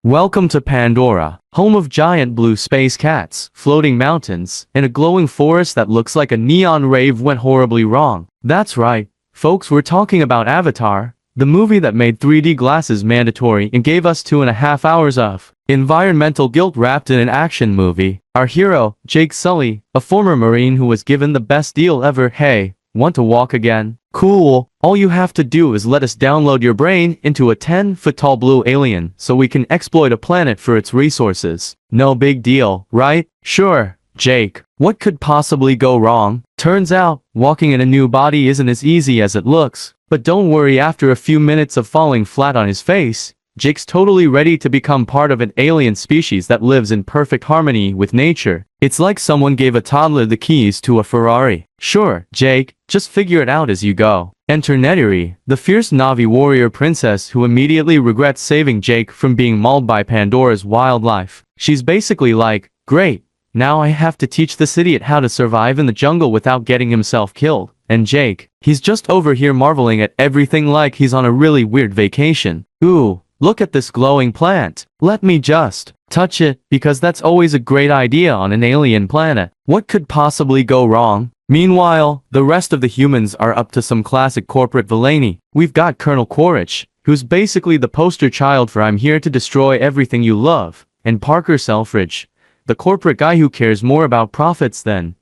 Welcome to Pandora, home of giant blue space cats, floating mountains, and a glowing forest that looks like a neon rave went horribly wrong. That's right, folks, we're talking about Avatar, the movie that made 3D glasses mandatory and gave us 2.5 hours of environmental guilt wrapped in an action movie. Our hero, Jake Sully, a former Marine who was given the best deal ever. Hey, want to walk again? Cool. All you have to do is let us download your brain into a 10-foot-tall blue alien so we can exploit a planet for its resources. No big deal, right? Sure, Jake. What could possibly go wrong? Turns out, walking in a new body isn't as easy as it looks. But don't worry, after a few minutes of falling flat on his face, Jake's totally ready to become part of an alien species that lives in perfect harmony with nature. It's like someone gave a toddler the keys to a Ferrari. Sure, Jake, just figure it out as you go. Enter Netiri, the fierce Na'vi warrior princess who immediately regrets saving Jake from being mauled by Pandora's wildlife. She's basically like, great, now I have to teach this idiot how to survive in the jungle without getting himself killed. And Jake, he's just over here marveling at everything like he's on a really weird vacation. Ooh, look at this glowing plant. Let me just touch it, because that's always a great idea on an alien planet. What could possibly go wrong? Meanwhile, the rest of the humans are up to some classic corporate villainy. We've got Colonel Quaritch, who's basically the poster child for I'm here to destroy everything you love, and Parker Selfridge, the corporate guy who cares more about profits than,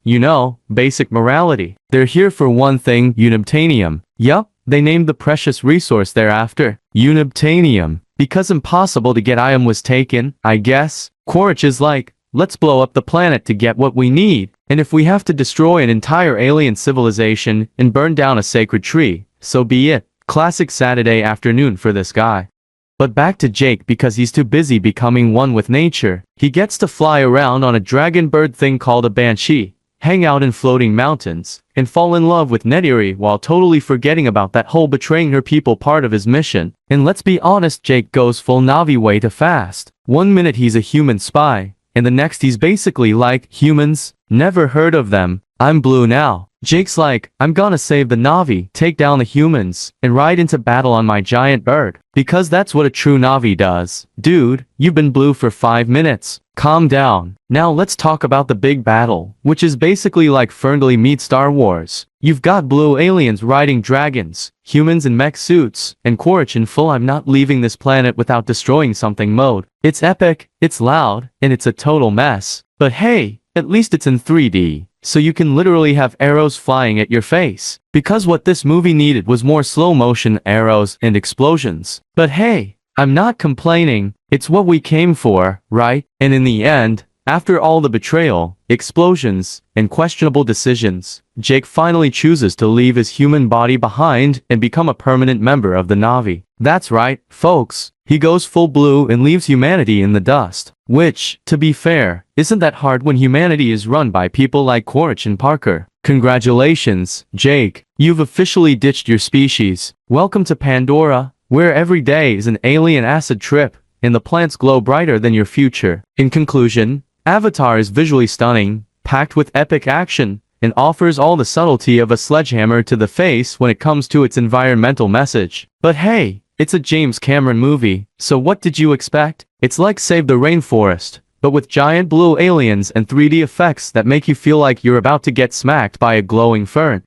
basic morality. They're here for one thing, unobtainium. Yup, they named the precious resource thereafter, unobtainium, because impossible to get item was taken, I guess. Quaritch is like, let's blow up the planet to get what we need, and if we have to destroy an entire alien civilization and burn down a sacred tree, so be it. Classic Saturday afternoon for this guy. But back to Jake, because he's too busy becoming one with nature. He gets to fly around on a dragon bird thing called a banshee, hang out in floating mountains, and fall in love with Netiri while totally forgetting about that whole betraying her people part of his mission. And let's be honest, Jake goes full Na'vi way too fast. 1 minute he's a human spy, and the next he's basically like, humans? Never heard of them. I'm blue now. Jake's like, I'm gonna save the Na'vi, take down the humans, and ride into battle on my giant bird. Because that's what a true Na'vi does. Dude, you've been blue for 5 minutes. Calm down. Now let's talk about the big battle, which is basically like Ferngully meets Star Wars. You've got blue aliens riding dragons, humans in mech suits, and Quaritch in full I'm not leaving this planet without destroying something mode. It's epic, it's loud, and it's a total mess. But hey, at least it's in 3D, so you can literally have arrows flying at your face. Because what this movie needed was more slow motion arrows and explosions. But hey, I'm not complaining, it's what we came for, right? And in the end, after all the betrayal, explosions, and questionable decisions, Jake finally chooses to leave his human body behind and become a permanent member of the Na'vi. That's right, folks, he goes full blue and leaves humanity in the dust. Which, to be fair, isn't that hard when humanity is run by people like Quaritch and Parker. Congratulations, Jake, you've officially ditched your species. Welcome to Pandora, where every day is an alien acid trip, and the plants glow brighter than your future. In conclusion, Avatar is visually stunning, packed with epic action, and offers all the subtlety of a sledgehammer to the face when it comes to its environmental message. But hey, it's a James Cameron movie, so what did you expect? It's like Save the Rainforest, but with giant blue aliens and 3D effects that make you feel like you're about to get smacked by a glowing fern.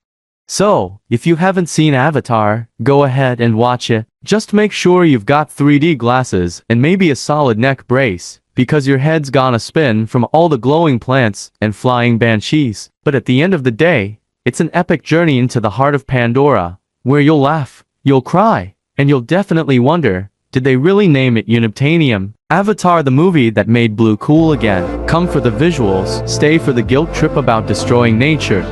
So, if you haven't seen Avatar, go ahead and watch it. Just make sure you've got 3D glasses and maybe a solid neck brace, because your head's gonna spin from all the glowing plants and flying banshees. But at the end of the day, it's an epic journey into the heart of Pandora, where you'll laugh, you'll cry, and you'll definitely wonder, did they really name it unobtainium? Avatar, the movie that made blue cool again. Come for the visuals, stay for the guilt trip about destroying nature.